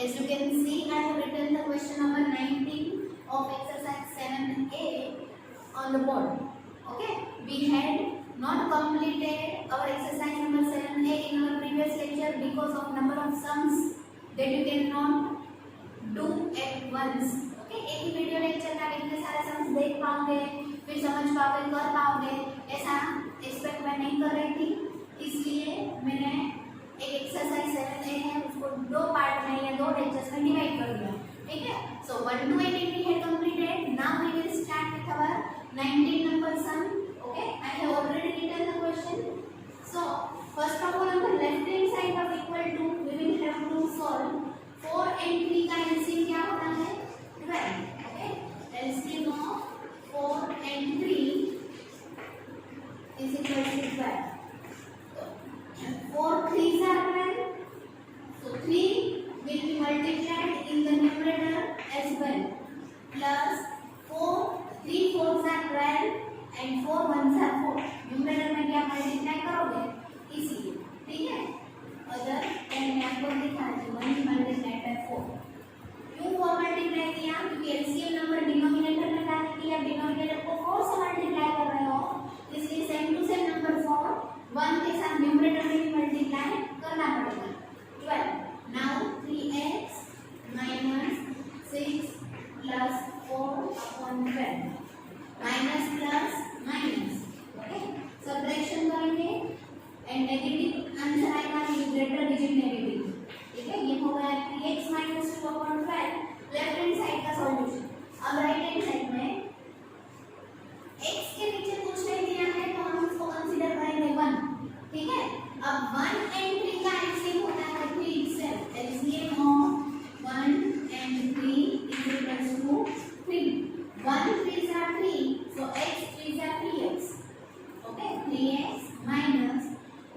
As you can see, I have written the question number 19 of exercise 7A on the board. Okay, we had not completed our exercise number 7A in our previous lecture because of number of sums that you cannot do at once. Okay, एक ही video lecture में आप इतने सारे sums देख पाओगे, फिर समझ पाओगे, कर पाओगे, ऐसा एक्सपेक्ट मैं नहीं कर रही थी, इसलिए मैंने एक एक्सरसाइज 7A है उसको दो पार्ट में या दो लेक्चर्स में डिवाइड कर दिया. ठीक है, सो 1 to 18 we had completed. Now we will start with our 19 number sum. Okay, I have already written the question. So first of all, on the left hand side of equal to we will have to solve 4 and 3 का LCM क्या होता है 12. Okay, LCM of 4 and 3 is equal to 12. 4 3s are 12, so 3 will be multiplied in the numerator as well, plus 3 4s are 12 and 4 1s are 4. numerator में क्या multiply करोगे इसी. ठीक है, अगर मैं आपको दिखा दूं 1 मल्टीप्लाई बाय 4. क्यों 4 मल्टीप्लाई किया? क्योंकि एलसीएम नंबर डिनोमिनेटर में डालने के लिए डिनोमिनेटर को 4 से मल्टीप्लाई कर रहे हो, इसलिए सेम टू सेम नंबर 4 1 के साथ न्यूमरेटर में भी मल्टीप्लाई करना पड़ेगा. 12. Now 3x minus 6 plus 4 upon 12 minus plus minus. Okay, subtraction करेंगे एंड नेगेटिव आंसर आएगा, ग्रेटर डिजिट नेगेटिव. ठीक है, ये हो गया 3x minus 2 upon 12 left hand side का सॉल्यूशन. अब राइट हैंड साइड में x के नीचे कुछ नहीं दिया है तो हम इसको कंसीडर करेंगे 1. ठीक है, अब 1 and 3 का एलसीएम होता है 3 itself. LCM of 1 and 3 is equals to 3. 1 3s are 3, so x 3s are 3x. Okay, 3x minus.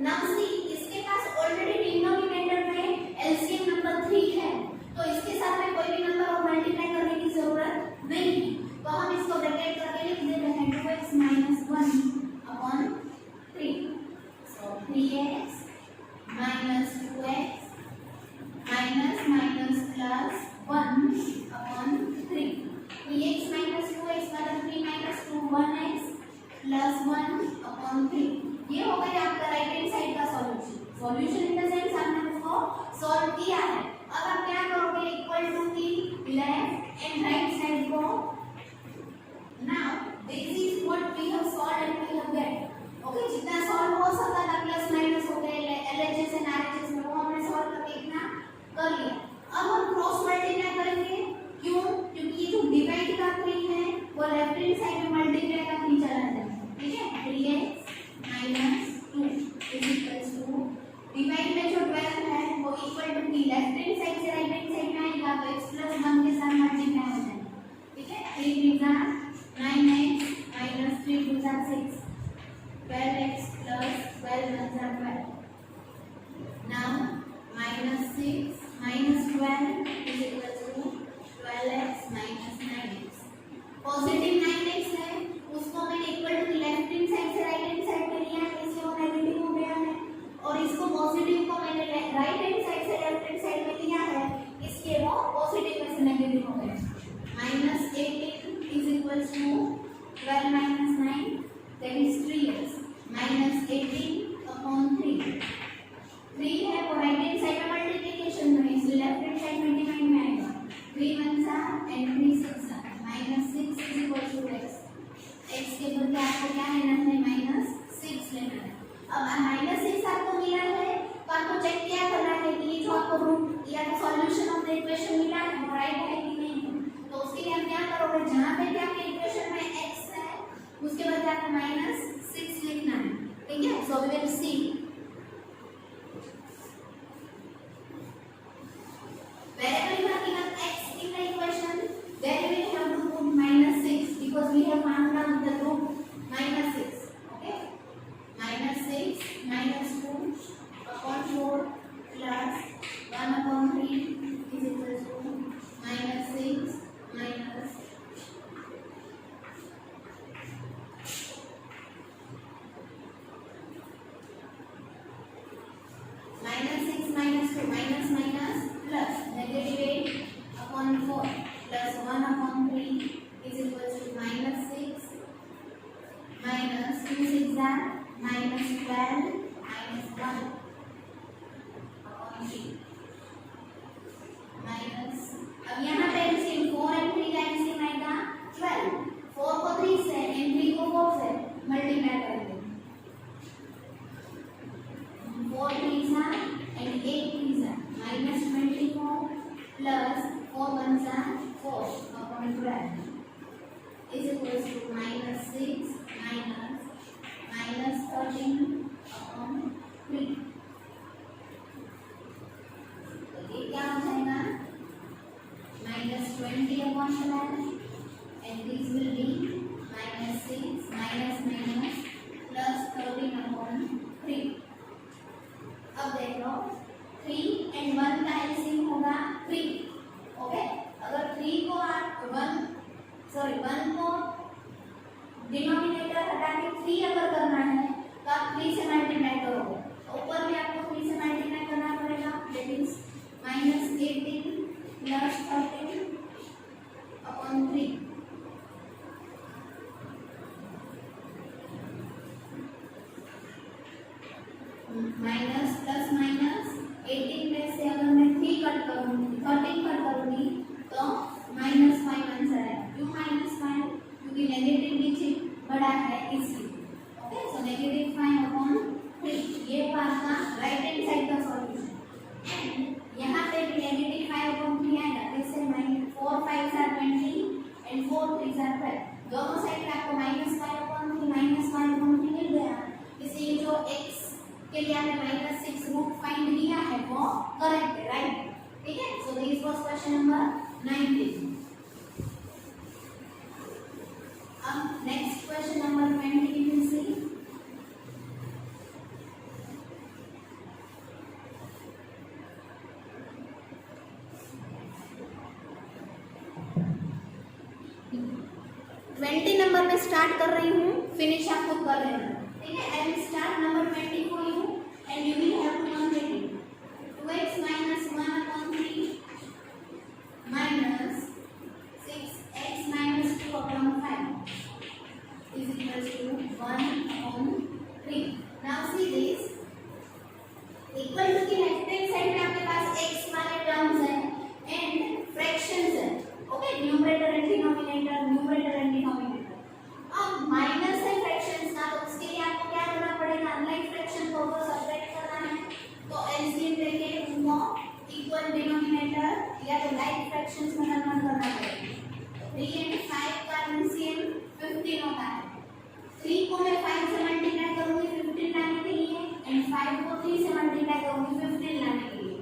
Now see, इसके पास ऑलरेडी डिनोमिनेटर में एलसीएम नंबर 3 है, तो इसके साथ में कोई भी नंबर और मल्टीप्लाई करने की जरूरत नहीं है, तो हम इसको ब्रैकेट करके लिख देते हैं 2x minus 1 upon 3. So 3x minus 2x minus minus plus 1 upon 3. 3x minus 2x मतलब 3 minus 2 1x plus 1 upon 3. ये हो गया आपका राइट हैंड साइड का solution. Solution in the sense हमने उसको सॉल्व किया है. अब आप क्या करोगे, इक्वल टू की लेफ्ट एंड राइट साइड को. Now this is what we have solved and we have get. Okay, जितना सॉल्व हो सकता था प्लस माइनस हो गए एलएचएस एंड आरएचएस में, वो हमने सॉल्व करके इतना कर लिया. अब हम क्रॉस मल्टीप्लाई करेंगे. क्यों? क्योंकि ये जो डिवाइड का 3 है वो लेफ्ट हैंड साइड में मल्टीप्लाई का 3 चला जाएगा. ठीक है, 3x minus 2 is equals to divide में जो 12 है वो इक्वल टू की लेफ्ट हैंड साइड से राइट हैंड साइड में आएगा तो x plus 1 के साथ मल्टीप्लाई हो जाएगा. ठीक है, 3 3 जा 9x minus 3 2 जा 6 12x plus 12 1 जा 12. Now minus 6 minus 12 is equals to 12x minus 9x. Positive 9x है, उसको मैंने equal to left hand side से राइट हैंड साइड में लिया है, इसलिए वो नेगेटिव हो गया है. और इसको पॉजिटिव को मैंने राइट हैंड साइड से लेफ्ट हैंड साइड में लिया है, इसलिए वो पॉजिटिव में से नेगेटिव हो गया. Minus 18 is equals to 12 minus 9 that is 3x minus 18 upon 3. 3 है वो राइट हैंड साइड में मल्टीप्लिकेशन में, इसलिए लेफ्ट हैंड साइड में डिवाइड में आएगा. 3 1 सा एंड 3 6 सा minus 6 is equals to x. x के बदले आपको क्या लेना है, माइनस 6 लेना है. अब माइनस 6 आपको मिला है तो आपको चेक क्या करना है कि ये जो आपको रूट या सॉल्यूशन ऑफ द इक्वेशन मिला है वो राइट है कि नहीं. तो उसके लिए हम क्या करोगे, जहां पे भी आपके इक्वेशन में x है उसके बदले आपको माइनस 6 लिखना है. ठीक है, so we will see. Wherever you have given x in the equation, there we will have to put minus 6 because we have found out the root minus 6. Okay, minus 6 minus 2 upon 4 plus 1 upon 3 is equal to minus 6 minus equals to -6 -13 upon 3. तो ये क्या हो जाएगा -20 upon 12 and this will be -6 +13 upon 3. अब देखो 3 and 1 का LCM होगा 3. Okay, अगर 3 को आप 1 को डिनोमिनेटर हटा के 3 अगर करना है तो आप 3 से मल्टीप्लाई करोगे, ऊपर भी आपको 3 से मल्टीप्लाई करना पड़ेगा, that is -18 +13 upon 3. Minus plus minus 18 में से अगर मैं 3 कट करूंगी 13 कट करूंगी तो -5 आंसर है. क्यों -5? क्योंकि नेगेटिव डिजिट बड़ा है इसलिए. ओके, सो -5 अपॉन 3 ये पार्ट का राइट हैंड साइड का सॉल्यूशन. एंड यहाँ पे भी -5 अपॉन 3 आएगा, जैसे 4 5 are 20 and 4 3 are 12. दोनों साइड पे आपको -5 अपॉन 3 मिल गया. इसलिए जो x के लिए हमने -6 रूट फाइंड किया है वो करेक्ट है, राइट? ठीक है, so this was question number 19. अब next question number 20 we will see. Number में स्टार्ट कर रही हूँ, फिनिश आप खुद कर लेना. ठीक है, I will start number 20 for you and you will have to complete it. 2x minus 1 upon 3 minus 6x minus 2 upon 5 is equals to 1 upon 3. Now see this, equal to की लेफ्ट हैंड साइड में आपके पास x वाले terms हैं and fractions हैं. Okay, numerator and denominator, numerator and denominator. अब minus है fractions का, तो उसके लिए आपको क्या करना पड़ेगा, अनलाइक फ्रैक्शन को सब्ट्रैक्ट करना है. तो एलसीएम लेके उनको इक्वल डिनोमिनेटर या तो लाइक फ्रैक्शंस में कन्वर्ट करना पड़ेगा. 3 and 5 का एलसीएम 15 होता है. 3 को मैं 5 से मल्टीप्लाई करूंगी 15 लाने के लिए एंड 5 को 3 से मल्टीप्लाई करूंगी 15 लाने के लिए.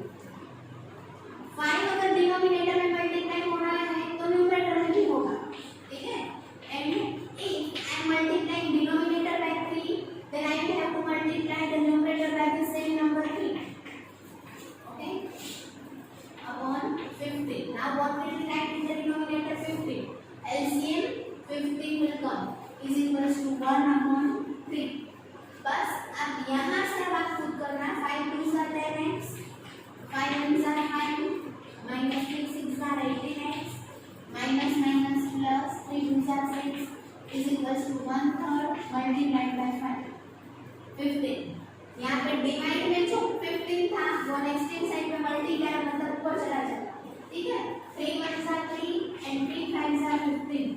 5 अगर डिनोमिनेटर में मल्टीप्लाई हो रहा है तो न्यूमरेटर में भी होगा. ठीक है, and multiplying denominator by 3, then I will have to multiply the numerator by the same number 3. Okay, upon 15. Now what will be write in the denominator 15? LCM 15 will come is equals to 1 upon 3. बस अब यहाँ से अब आप खुद करना. 5 2s are 10x, 5 1s are 5, minus 3 6 are 18x, minus minus plus 3 2s are 6 is equals to 1/3 multiplied by 5. 15. यहाँ पे डिवाइड में जो 15 था वो नेक्स्ट साइड में मल्टीप्लाई मतलब ऊपर चला जाता. ठीक है, 3 1s are 3 and 3 5s are 15.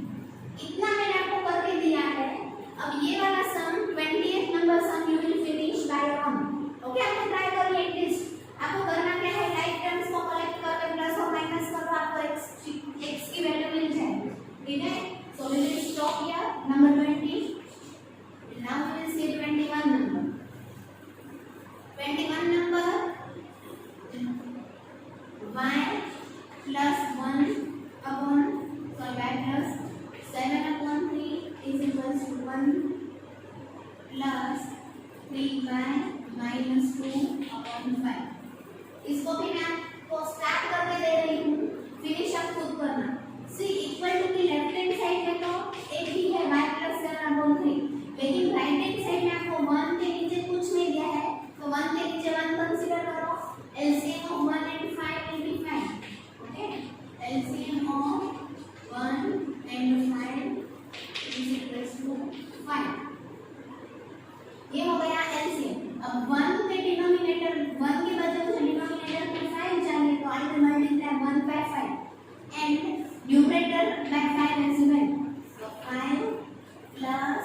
इतना मैंने आपको करके दिया है. अब ये वाला sum 20th number sum you will finish by your own. Okay, आपको ट्राई करिए. एटलीस्ट आपको करना क्या है, लाइक टर्म्स को कलेक्ट करके प्लस और माइनस करो, आपको x की वैल्यू मिल जाएगी. ठीक है, so we will stop here number 20. Now we will see 21 number. 21 number y plus 1 upon y plus 7 upon 3 is equals to 1 plus 3y minus 2 upon 5. इसको भी मैं आपको स्टार्ट करके दे रही हूँ, फिनिश आप खुद करना. सी इक्वल टू की लेफ्ट हैंड साइड में तो एक ही है y plus 7 upon 3, लेकिन राइट हैंड साइड में आपको 1 के नीचे कुछ नहीं दिया है, तो 1 के नीचे 1 कंसीडर करो. LCM of 1 and 5 will be 5. Okay, LCM of 1 and 5 is equals to 5. ये हो गया एलसीएम. अब 1 के डिनोमिनेटर 1 के बजाय मुझे डिनोमिनेटर में 5 चाहिए, तो I will multiply 1 by 5 and numerator by 5 as well. So 5 plus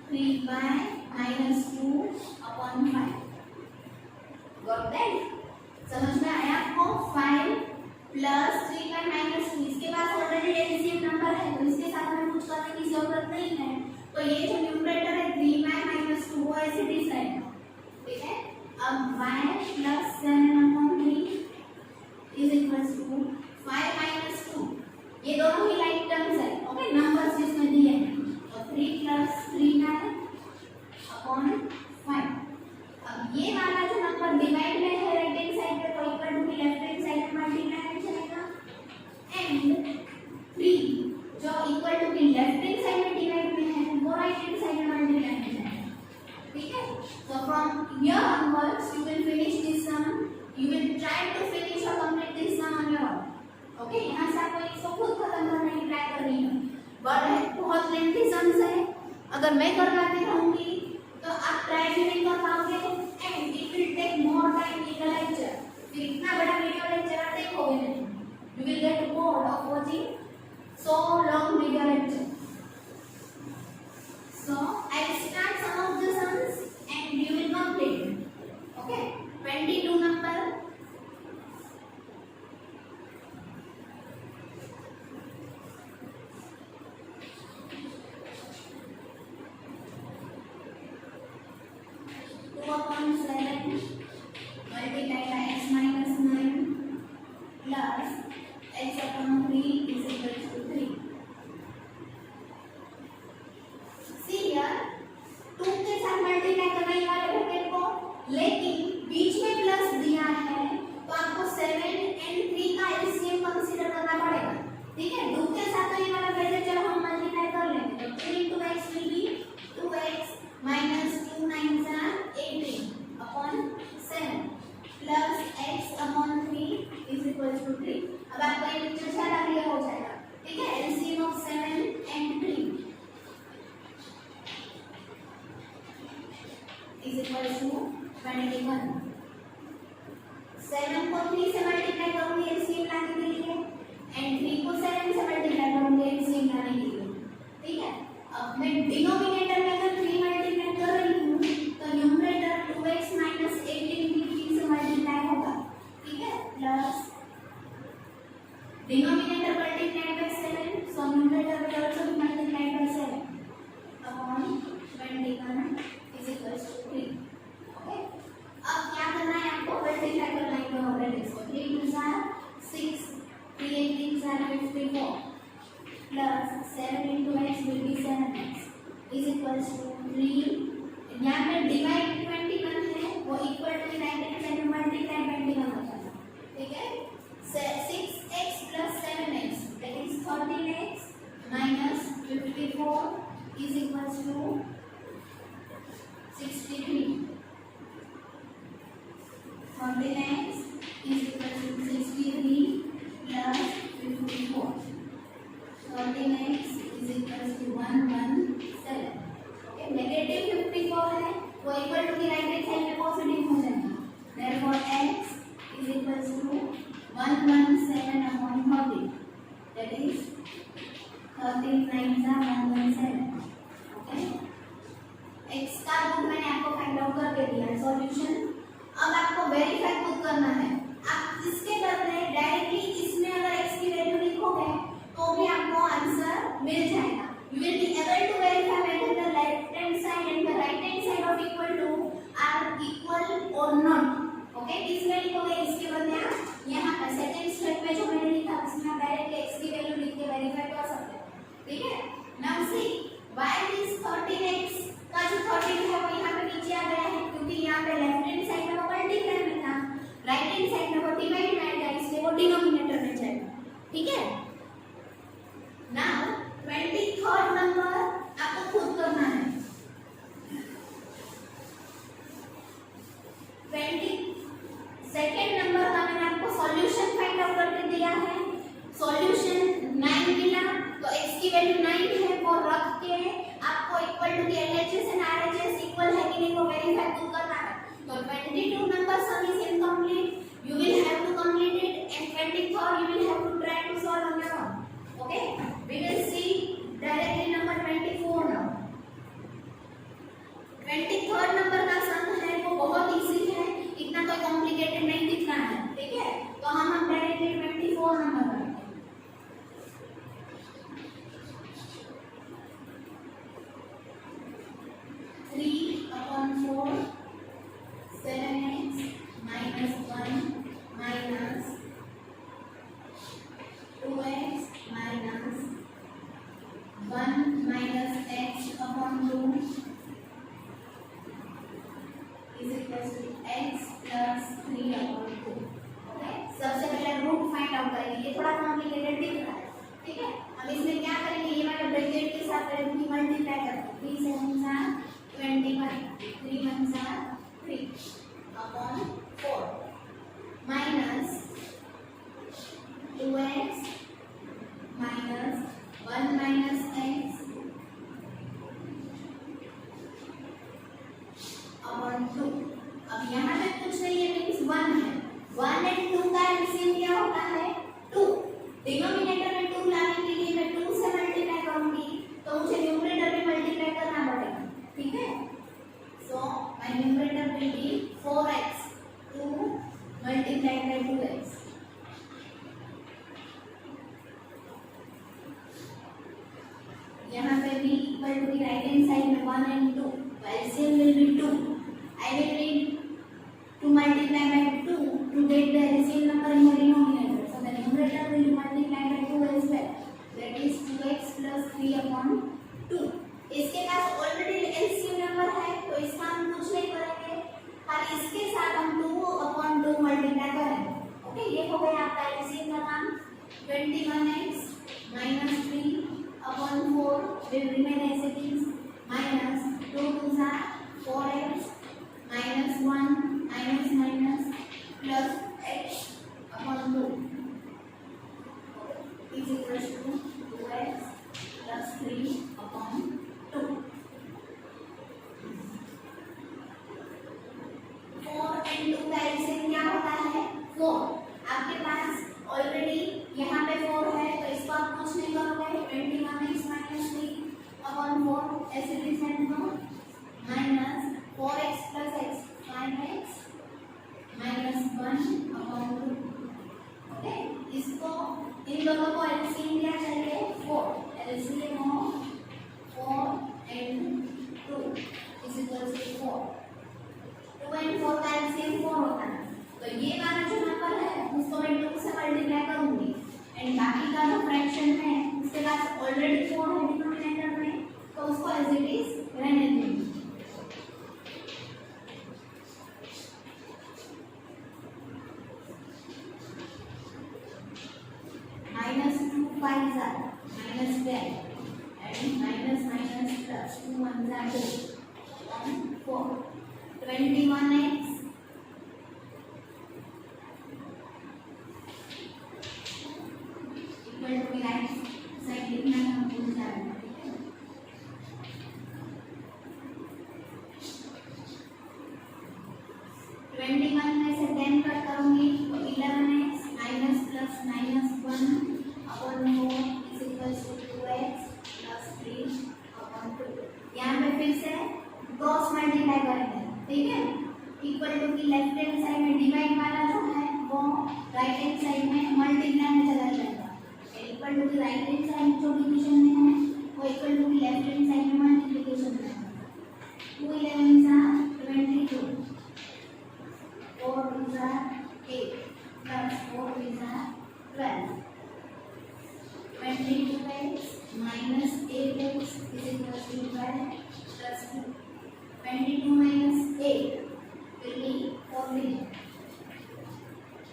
3y minus 2 upon 5. Got that? समझ में आया आपको? 5 plus 3y minus 2, इसके पास ऑलरेडी एलसीएम नंबर है तो इसके साथ में कुछ करने की जरूरत नहीं है, तो ये जो न्यूमरेटर है 3y - 2 वो ऐसे डिसाइड, ठीक है। अब y + 7/3 इज इक्वल टू 5 - 2, ये दोनों ही लाइक टर्म्स है, ओके, नंबर्स जिसमें दिए हैं, तो 3 + 3y/5। अब ये वाला जो नंबर डिवाइड में है राइट हैंड साइड पे, तो equal to left hand side में मल्टीप्लाई हो जाएगा, एंड 3 जो equal to left hand side में डिवाइड में है वो राइट हैंड साइड में मल्टीप्लाई हो जाएगा, ठीक है। So from here onwards you will finish this sum, you will try to finish or complete this sum on your own, okay। यहाँ से आपको इसको खुद खत्म करने की ट्राई करनी है, बट बहुत लेंथी सम्स है, अगर मैं करवाती रहूंगी तो आप ट्राई भी नहीं कर पाओगे, and it will take more time in the lecture, फिर इतना बड़ा वीडियो लेक्चर आप देखोगे नहीं, you will get bored of watching so long video lecture. So I will start some of the sums and you will complete, okay। 22 number, two upon 7 multiplied by x minus 9 plus x upon 3 is equal to 3. See here, 2 के साथ multiply करने वाले bracket को, लेकिन बीच में plus दिया है तो आपको 7 and 3 का एलसीएम कंसीडर करना पड़ेगा, ठीक है। 2 के साथ तो ये वाला वैसे चलो हम मल्टीप्लाई कर लेंगे, तो 3 into x will be 2x minus 2 9s are 18 upon 7 plus x upon 3 is equal to 3। अब आपका ये पिक्चर सारा क्लियर हो जाएगा, ठीक है। LCM of 7 and 3 is equal to 21। 7 को 3 से मल्टीप्लाई करूंगी एलसीएम लाने के लिए, एंड 3 को 7 से मल्टीप्लाई करूंगी एलसीएम लाने के लिए, ठीक है। अब मैं डिनोमिनेटर में अगर 3 मल्टीप्लाई कर रही हूँ तो न्यूमरेटर 2x - 18 भी 3 से मल्टीप्लाई होगा, ठीक है, plus denominator multiplied by 7, so numerator will also be multiplied by 7 upon 21 is equal to 3, okay। अब क्या करना है आपको, मल्टीप्लाई करना है दोनों इसको, 3 2 are 6, 3 8 3 are 54 plus 7 into x will be 7x is equal to 3। यहाँ पे डिवाइड 21 है, वो equal to right hand side में मल्टीप्लाई 21 होता है, ठीक है। 6x plus 7x, that is 13x minus 54 is equal to 63। 13x is equal to 63 plus 54, 13x is equal to 117, okay। Negative 54 है, वो इक्वल टू की राइट हैंड साइड में positive हो जाएगा, therefore x is equal to 117 upon 30, that is 13 9s are 117, okay। x का root मैंने आपको find out करके दिया है सॉल्यूशन। अब आपको वेरीफाई खुद करना है, आप इसके बदले डायरेक्टली इसमें अगर x की वैल्यू लिखोगे तो भी आपको आंसर मिल जाएगा। You will be able to verify whether the left hand side and the right hand side of equal to are equal or not, okay। इसमें लिखोगे इसके बदले आप यहाँ पर सेकंड स्टेप में जो मैंने लिखा उसमें आप डायरेक्टली x की वैल्यू लिख के वेरीफाई कर सकते हो, ठीक है। Now see why this 13x का जो 13 है वो यहाँ पे नीचे आ गया है, क्योंकि यहाँ पे लेफ्ट हैंड साइड में वो मल्टीप्लाई में था, राइट हैंड साइड में वो डिवाइड में आएगा, इसलिए वो डिनोमिनेटर में जाएगा, ठीक है। नाउ 23rd नंबर आपको खुद करना है। 22nd नंबर का मैंने आपको सॉल्यूशन फाइंड आउट करके दिया है। सॉल्यूशन 9 मिला तो x की वैल्यू 9 है, वो रख के आपको इक्वल टू की LHS एंड RHS इक्वल है कि नहीं वो वेरीफाई खुद करना है। तो 22 number some is incomplete, you will have to complete it, and 23rd you will have to try to solve on your complicated दिख रहा है, ठीक है। अब इसमें क्या करेंगे, ये वाले ब्रैकेट के साथ करेंगे मल्टीप्लाई करके 3 7 are 21 3 1 are 3 upon 4 minus 2x minus 1 minus x upon 2। अब यहाँ पे कुछ नहीं है, मीन्स 1 है। 1 एंड 2 का एलसीएम क्या होता है 2। डिनोमिनेटर में 2 लाने के लिए मैं 2 से मल्टीप्लाई करूंगी, तो मुझे न्यूमरेटर में मल्टीप्लाई करना पड़ेगा, ठीक है। So my numerator will be 4x 2 multiplied by 2x। यहाँ पे भी equal to right hand side में 1 and 2, LCM will be 2। I will need to multiply by 2 to get the LCM number in the denominator. So the numerator will be multiplied by 2 as well. That is 2x plus 3 upon 2. इसके पास already LCM number है, तो इसका हम कुछ नहीं करेंगे, खाली इसके साथ हम 2 upon 2 मल्टीप्लाई करेंगे। ओके, ये हो गया आपका LCM का काम। 21x minus 3 upon 4 will remain as it is, minus 2 2s are 4x minus 1 minus minus plus x upon 2 is equals to 2x plus 3 upon 2। 4 and 2 का एलसीएम क्या होता है 4। आपके पास ऑलरेडी यहाँ पे 4 है, तो इसको आप कुछ नहीं करोगे, 21x minus 3 upon 4 ऐसे डिफरेंट करो, minus 4x plus x 5x minus 1 upon 2। Okay, इसको इन दोनों को एलसीएम क्या चाहिए 4। LCM of 4 and 2 is equal to 4। 2 and 4 का एलसीएम 4 होता है, तो ये वाला जो नंबर है उसको मैं 2 से मल्टीप्लाई करूंगी, एंड बाकी का जो फ्रैक्शन है उसके पास ऑलरेडी 4 है डिनोमिनेटर में, तो उसको एज इट इज रहने देंगे। minus 2 5s are minus 10 and minus minus plus 2 1s are 2 and 4 21x equal to right side लिखना हम भूल जाएंगे, ठीक है। 21 में से 10 कट करूंगी तो 11x minus plus minus 1 upon 4 is equals to 2x plus 3 upon 2। यहाँ पे फिर से क्रॉस मल्टीप्लाई करेंगे, ठीक है। इक्वल टू की लेफ्ट हैंड साइड में डिवाइड वाला जो है वो राइट हैंड साइड में मल्टीप्लाई में चला जाएगा। इक्वल टू की राइट हैंड साइड जो डिवीजन में है वो इक्वल टू की लेफ्ट हैंड साइड में मल्टीप्लिकेशन में है। 2 11s are 22 4 2s are 8 plus 4 3s are 12। 22x minus 8x is equal to 12 plus 2। 22 minus 8 will be 14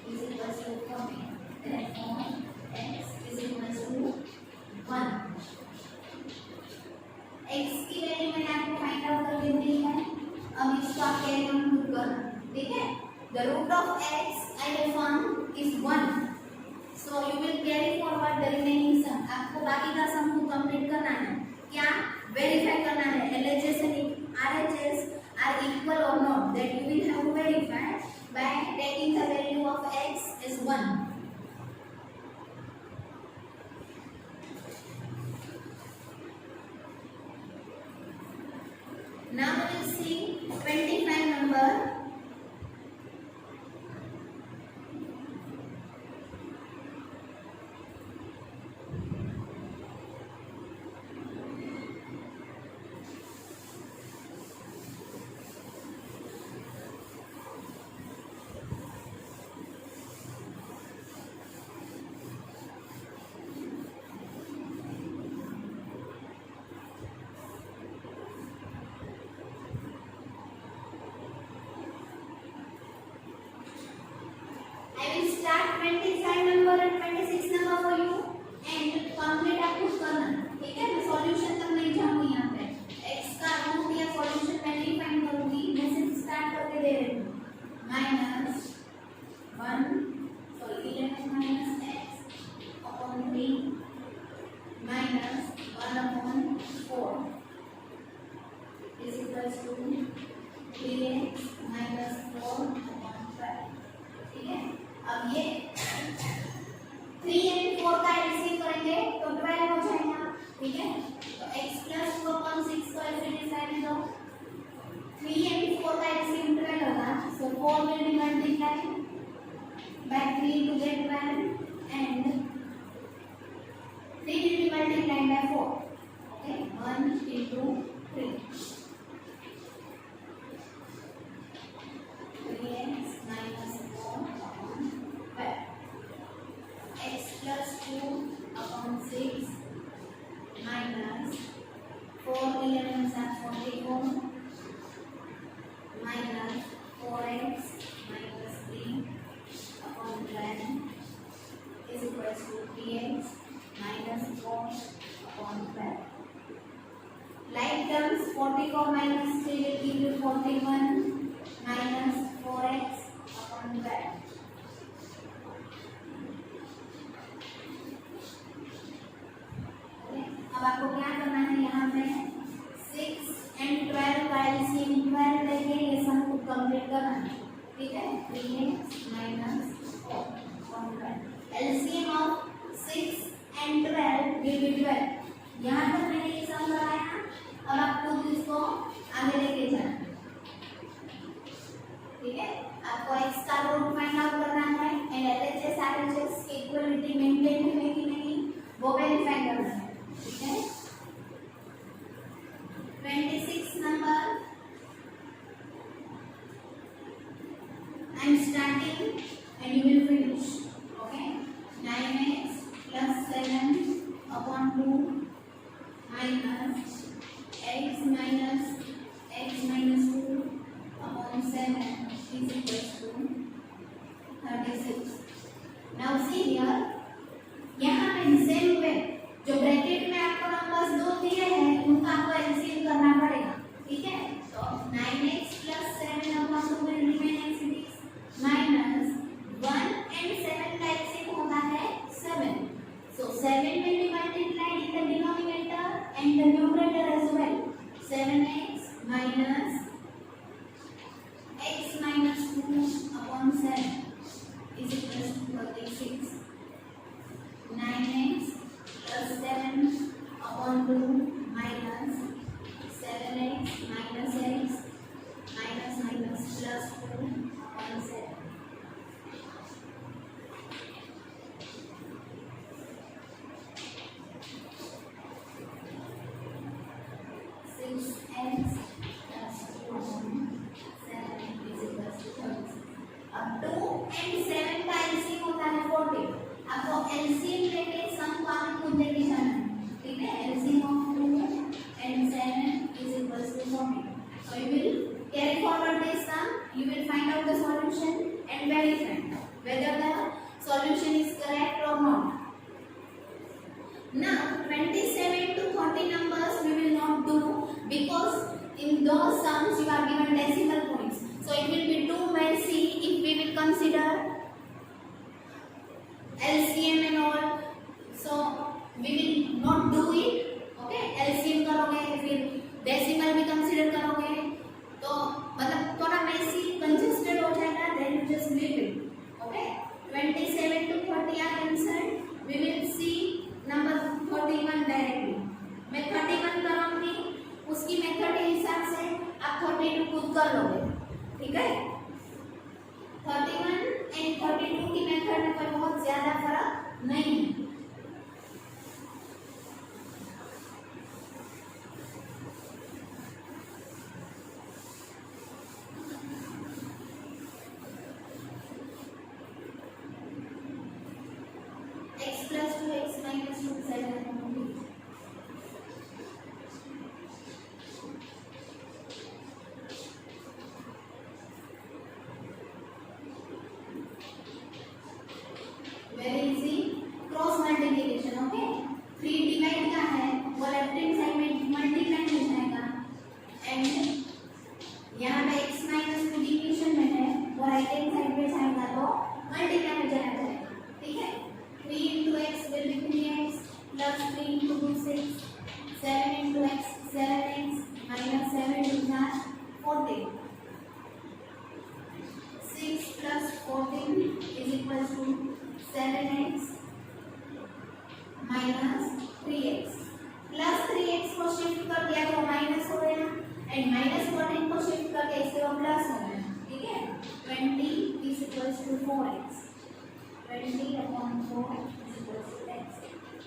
is equal to 14। Therefore x is equal to 1। x की value मैंने आपको find out करके दी है, अब इसको आप कैरी ऑन खुद करना, ठीक है। The root of x I have found is 1, so you will carry forward the remaining sum। आपको बाकी का सम को कंप्लीट करना है, क्या वेरीफाई करना है LHS and RHS are equal or not, that you will have to verify by taking the value of x as 1। Now we will see 25 number। ठीक है। तो x प्लस 2 अपॉन 6 को ऐसे डिसाइड दो, 3 and 4 का LCM 12 होगा, so 4 will be multiplied by 3 to get 12 and 3 will be multiplied by 4. Okay, 1 into 3. 3x minus 4 upon 12. X plus 2 upon 6 minus 4 11s are 44 minus 4x minus 3 upon 12 is equals to 3x minus 4 upon 12. Like terms, 44 minus 3 will give you 41 minus 4x upon 12. अब आपको क्या करना है, यहाँ पे 6 and 12 का LCM 12 लेके ये सम को कंप्लीट करना है, ठीक है। 3x minus 4 upon 12. LCM of 6 and 12 will be 12. यहाँ तक मैंने ये सम लगाया, अब आपको इसको आगे लेके जाना, ठीक है। आपको x का रूट फाइंड आउट करना है एंड एलएचएस आरएचएस की इक्वलिटी मेंटेन है कि नहीं वो वेरीफाई करना है, ठीक है। 26 number I am starting and you will finish. Okay, 9x plus 7 upon 2 minus x minus 2 upon 7 is equals to 36. Now see here, यहाँ पे सेम वे जो ब्रैकेट में आपको नंबर्स दो दिए हैं उनका आपको एलसीएम करना पड़ेगा, ठीक है। तो 9x plus 7 upon 2 will remain as it is minus 1 and 7 का एलसीएम होता है 7. So 7 will be multiplied in the denominator and the numerator as well. 7x minus x minus 2 upon 7 is equals to 36. 9x plus 7 upon 2 minus 7x minus x minus plus 2 upon 7. 6x plus 2 upon 7 is equals to 30. अब 2 and 7 का LCM होता है 40. आपको LCM लेके सम को आगे खुद लेके जाना है, ठीक है। LCM of 2 and 7 is equals to 40. So you will carry forward this sum, you will find out the solution and verify whether the solution is correct or not. Now 27 to 40 numbers we will not do because in those sums you are given decimal points. So it will be too messy if we will consider LCM and all. So we will not do it. Okay, LCM करोगे फिर decimal भी consider करोगे तो मतलब थोड़ा messy congested हो जाएगा, then you just leave it. Okay, 27 to 40 are answered. We will see number 41 directly. मैं 31 कराऊंगी, उसकी मेथड के हिसाब से आप 42 खुद कर लोगे, ठीक है। 31 एंड 42 की मेथड में कोई बहुत ज्यादा फर्क नहीं है। x plus 2x minus 2 7 very easy cross multiplication. Okay, 3 divide का है वो लेफ्ट हैंड साइड में मल्टीप्लाई हो जाएगा एंड यहाँ पे x माइनस 2 डिवीजन में है वो राइट हैंड साइड में जाएगा तो मल्टीप्लाई हो जाएगा, ठीक है। 3 into x will be 3x plus 3 into 2 6, 7 into x 7x minus 7 into 14. 6 plus 14 is equals to 7x minus 3x plus को शिफ्ट कर दिया तो माइनस हो गया एंड माइनस 14 को शिफ्ट करके इससे वो प्लस हो गया, ठीक है। 20 is equals to 4x, 20 upon 4 is equals to x,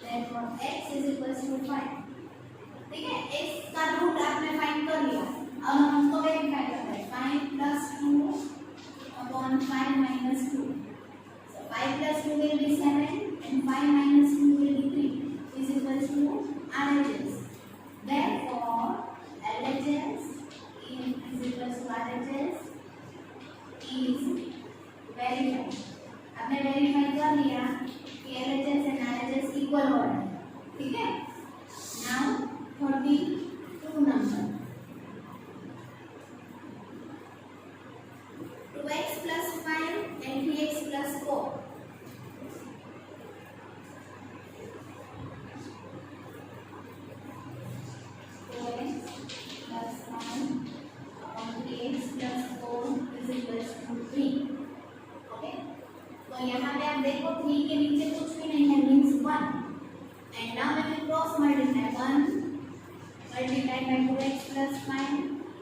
therefore x is equals to 5, ठीक है। x का रूट आपने फाइंड कर लिया, अब हम उसको वेरीफाई करते हैं। 5 plus 2 upon 5 minus 2, so 5 plus 2 will be 7 and 5 minus 2 will be 3 is equals to RHS. Therefore, LHS is equals to RHS is verified. आपने वेरीफाई कर लिया कि LHS and RHS इक्वल हो रहा है, ठीक है। Now 32 number, 2x plus 5 and 3x plus 4. 3x plus 4 is equals to 3, okay. तो यहाँ पे आप देखो 3 के नीचे कुछ भी नहीं है, means 1 and now when we cross multiply 1 multiplied by 2x plus 5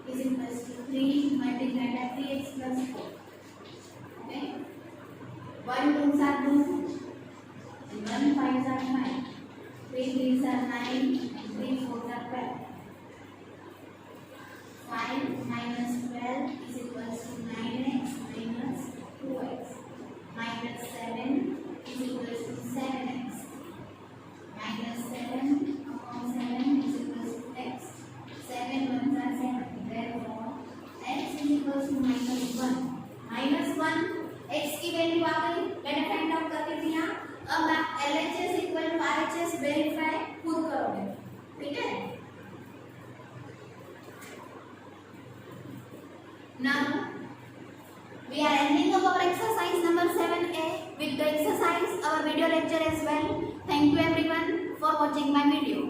is equals to 3 multiplied by 3x plus 4, okay। 1 2s are 2 and 1 5s are 5, 3 3s are 9 and 3 4s are 12. 5 minus 12 is equals to 9x minus 2x, minus 7 is equals to 7x, minus 7 upon 7 is equals to x, 7 ones are 7, therefore x is equals to minus 1, minus 1 x की value आ गई, मैंने find out करके दिया। अब आप LHS equal to RHS verify खुद करोगे, ठीक है। Now we are ending up our exercise number 7a with the exercise our video lecture as well. Thank you everyone for watching my video.